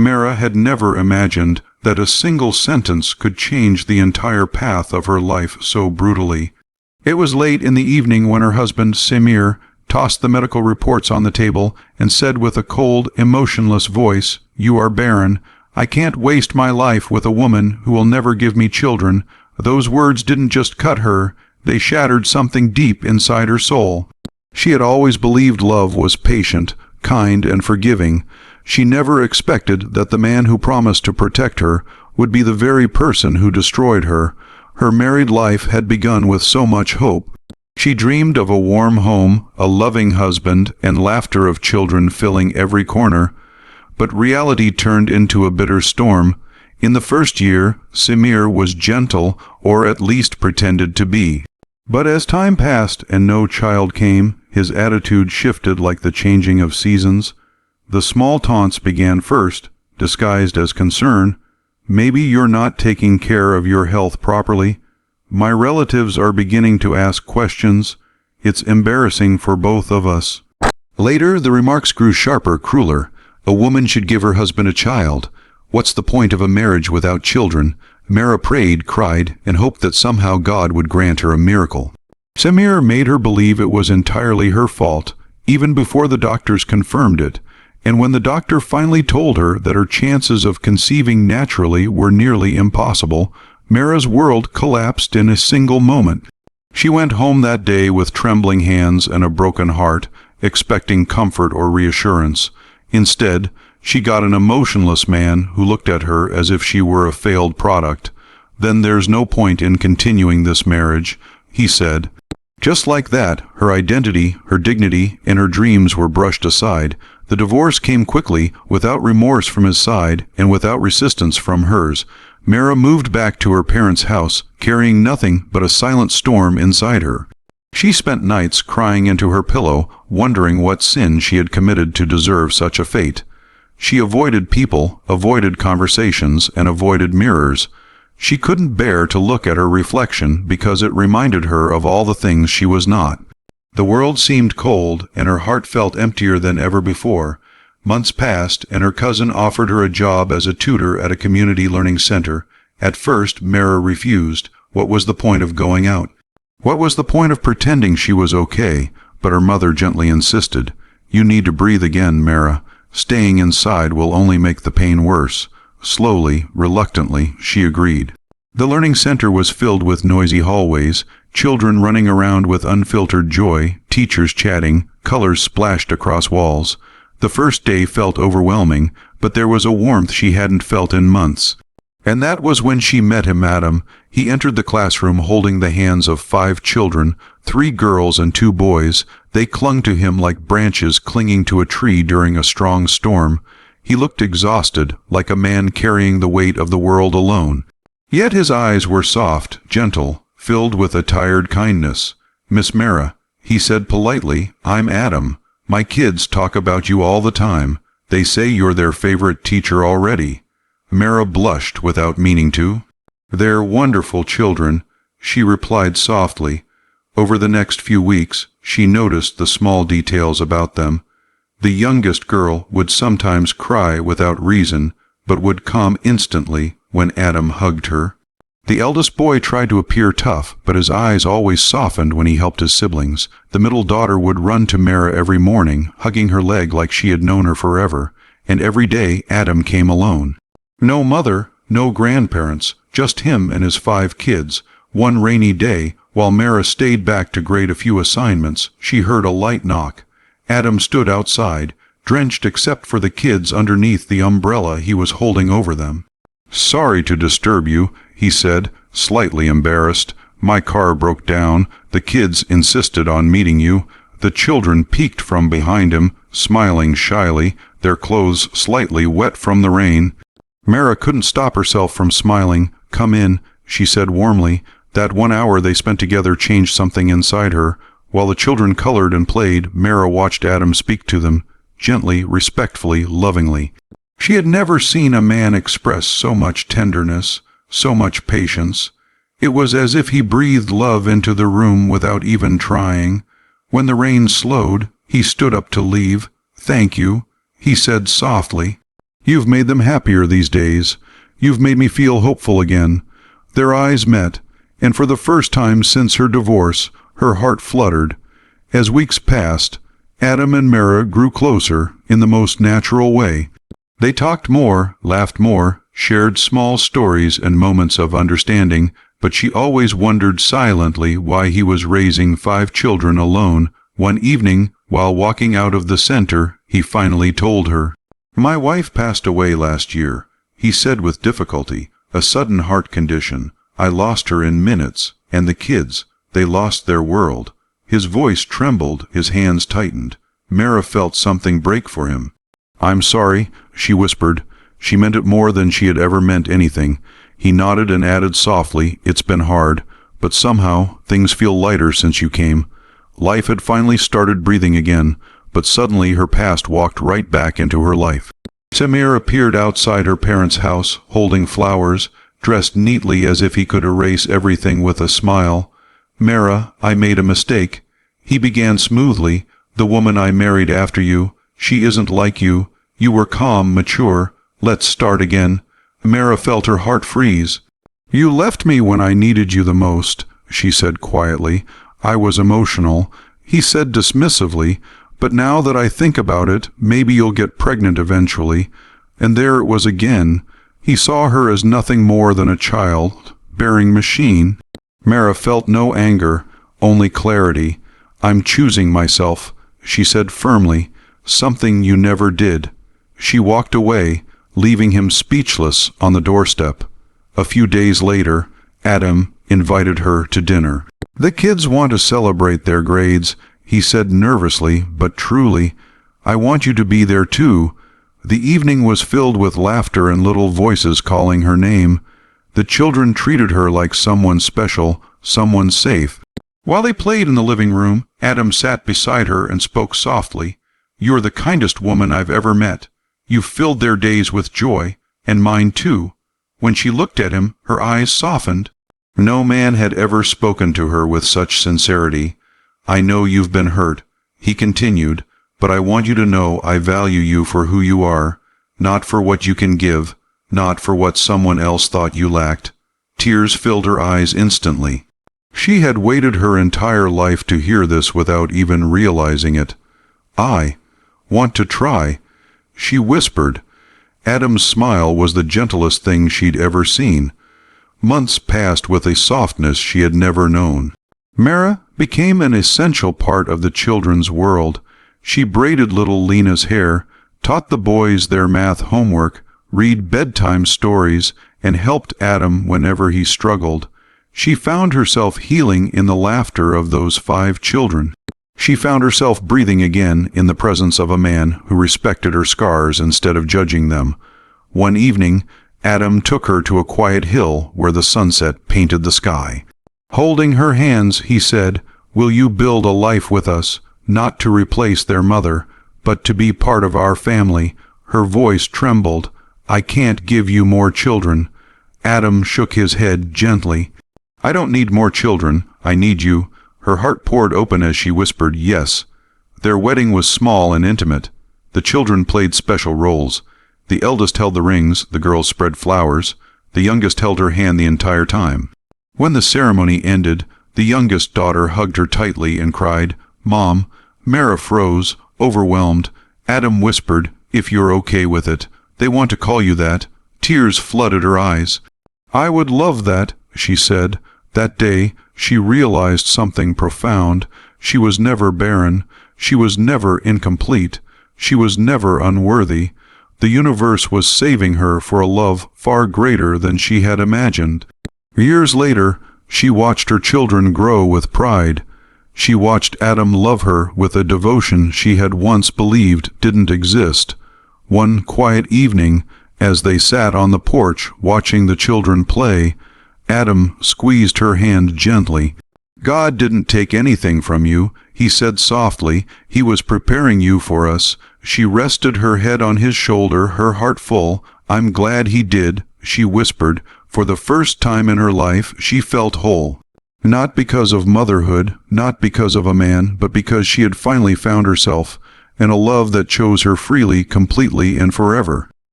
Mara had never imagined that a single sentence could change the entire path of her life so brutally. It was late in the evening when her husband, Samir, tossed the medical reports on the table and said with a cold, emotionless voice, "You are barren. I can't waste my life with a woman who will never give me children." Those words didn't just cut her, they shattered something deep inside her soul. She had always believed love was patient, kind, and forgiving. She never expected that the man who promised to protect her would be the very person who destroyed her. Her married life had begun with so much hope. She dreamed of a warm home, a loving husband, and laughter of children filling every corner. But reality turned into a bitter storm. In the first year, Samir was gentle, or at least pretended to be. But as time passed and no child came, his attitude shifted like the changing of seasons. The small taunts began first, disguised as concern. "Maybe you're not taking care of your health properly. My relatives are beginning to ask questions. It's embarrassing for both of us." Later, the remarks grew sharper, crueler. A woman should give her husband a child. What's the point of a marriage without children? Mara prayed, cried, and hoped that somehow God would grant her a miracle. Samir made her believe it was entirely her fault, even before the doctors confirmed it. And when the doctor finally told her that her chances of conceiving naturally were nearly impossible, Mara's world collapsed in a single moment. She went home that day with trembling hands and a broken heart, expecting comfort or reassurance. Instead, she got an emotionless man who looked at her as if she were a failed product. "Then there's no point in continuing this marriage," he said. Just like that, her identity, her dignity, and her dreams were brushed aside. The divorce came quickly, without remorse from his side, and without resistance from hers. Mara moved back to her parents' house, carrying nothing but a silent storm inside her. She spent nights crying into her pillow, wondering what sin she had committed to deserve such a fate. She avoided people, avoided conversations, and avoided mirrors. She couldn't bear to look at her reflection because it reminded her of all the things she was not. The world seemed cold, and her heart felt emptier than ever before. Months passed, and her cousin offered her a job as a tutor at a community learning center. At first, Mara refused. What was the point of going out? What was the point of pretending she was okay? But her mother gently insisted. "You need to breathe again, Mara. Staying inside will only make the pain worse." Slowly, reluctantly, she agreed. The learning center was filled with noisy hallways, children running around with unfiltered joy, teachers chatting, colors splashed across walls. The first day felt overwhelming, but there was a warmth she hadn't felt in months. And that was when she met him, Adam. He entered the classroom holding the hands of 5 children, 3 girls and 2 boys. They clung to him like branches clinging to a tree during a strong storm. He looked exhausted, like a man carrying the weight of the world alone. Yet his eyes were soft, gentle, filled with a tired kindness. "Miss Mara," he said politely, "I'm Adam. My kids talk about you all the time. They say you're their favorite teacher already." Mara blushed without meaning to. "They're wonderful children," she replied softly. Over the next few weeks, she noticed the small details about them. The youngest girl would sometimes cry without reason, but would calm instantly when Adam hugged her. The eldest boy tried to appear tough, but his eyes always softened when he helped his siblings. The middle daughter would run to Mara every morning, hugging her leg like she had known her forever. And every day Adam came alone. No mother, no grandparents, just him and his 5 kids. One rainy day, while Mara stayed back to grade a few assignments, she heard a light knock. Adam stood outside, drenched except for the kids underneath the umbrella he was holding over them. "Sorry to disturb you," he said, slightly embarrassed. "My car broke down. The kids insisted on meeting you." The children peeked from behind him, smiling shyly, their clothes slightly wet from the rain. Mara couldn't stop herself from smiling. "Come in," she said warmly. That 1 hour they spent together changed something inside her. While the children colored and played, Mara watched Adam speak to them, gently, respectfully, lovingly. She had never seen a man express so much tenderness, so much patience. It was as if he breathed love into the room without even trying. When the rain slowed, he stood up to leave. "Thank you," he said softly. You've made them happier these days. You've made me feel hopeful again." Their eyes met, and for the first time since her divorce, her heart fluttered. As weeks passed, Adam and Mara grew closer in the most natural way. They talked more, laughed more, shared small stories and moments of understanding, but she always wondered silently why he was raising 5 children alone. One evening, while walking out of the center, he finally told her, "My wife passed away last year," he said with difficulty. "A sudden heart condition. I lost her in minutes. And the kids, they lost their world." His voice trembled, his hands tightened. Mara felt something break for him. "I'm sorry," she whispered. She meant it more than she had ever meant anything. He nodded and added softly, "It's been hard, but somehow things feel lighter since you came." Life had finally started breathing again, but suddenly her past walked right back into her life. Samir appeared outside her parents' house, holding flowers, dressed neatly as if he could erase everything with a smile. "Mara, I made a mistake," he began smoothly. "The woman I married after you, she isn't like you. You were calm, mature. Let's start again." Mara felt her heart freeze. "You left me when I needed you the most," she said quietly. "I was emotional," he said dismissively. "But now that I think about it, maybe you'll get pregnant eventually." And there it was again. He saw her as nothing more than a child-bearing machine. Mara felt no anger, only clarity. "I'm choosing myself," she said firmly, "something you never did." She walked away, leaving him speechless on the doorstep. A few days later, Adam invited her to dinner. "The kids want to celebrate their grades," he said nervously but truly. "I want you to be there too." The evening was filled with laughter and little voices calling her name. The children treated her like someone special, someone safe. While they played in the living room, Adam sat beside her and spoke softly. "You're the kindest woman I've ever met. You've filled their days with joy, and mine too." When she looked at him, her eyes softened. No man had ever spoken to her with such sincerity. "I know you've been hurt," he continued, "but I want you to know I value you for who you are, not for what you can give, not for what someone else thought you lacked." Tears filled her eyes instantly. She had waited her entire life to hear this without even realizing it. "I want to try," she whispered. Adam's smile was the gentlest thing she'd ever seen. Months passed with a softness she had never known. Mara became an essential part of the children's world. She braided little Lena's hair, taught the boys their math homework, read bedtime stories, and helped Adam whenever he struggled. She found herself healing in the laughter of those 5 children. She found herself breathing again in the presence of a man who respected her scars instead of judging them. One evening, Adam took her to a quiet hill where the sunset painted the sky. Holding her hands, he said, "Will you build a life with us, not to replace their mother, but to be part of our family?" Her voice trembled. "I can't give you more children." Adam shook his head gently. "I don't need more children. I need you." Her heart poured open as she whispered, "Yes." Their wedding was small and intimate. The children played special roles. The eldest held the rings, the girls spread flowers. The youngest held her hand the entire time. When the ceremony ended, the youngest daughter hugged her tightly and cried, "Mom." Mara froze, overwhelmed. Adam whispered, "If you're okay with it. They want to call you that." Tears flooded her eyes. "I would love that," she said. That day, she realized something profound. She was never barren. She was never incomplete. She was never unworthy. The universe was saving her for a love far greater than she had imagined. Years later, she watched her children grow with pride. She watched Adam love her with a devotion she had once believed didn't exist. One quiet evening, as they sat on the porch watching the children play, Adam squeezed her hand gently. "God didn't take anything from you," he said softly. "He was preparing you for us." She rested her head on his shoulder, her heart full. "I'm glad he did," she whispered. For the first time in her life, she felt whole. Not because of motherhood, not because of a man, but because she had finally found herself, and a love that chose her freely, completely, and forever.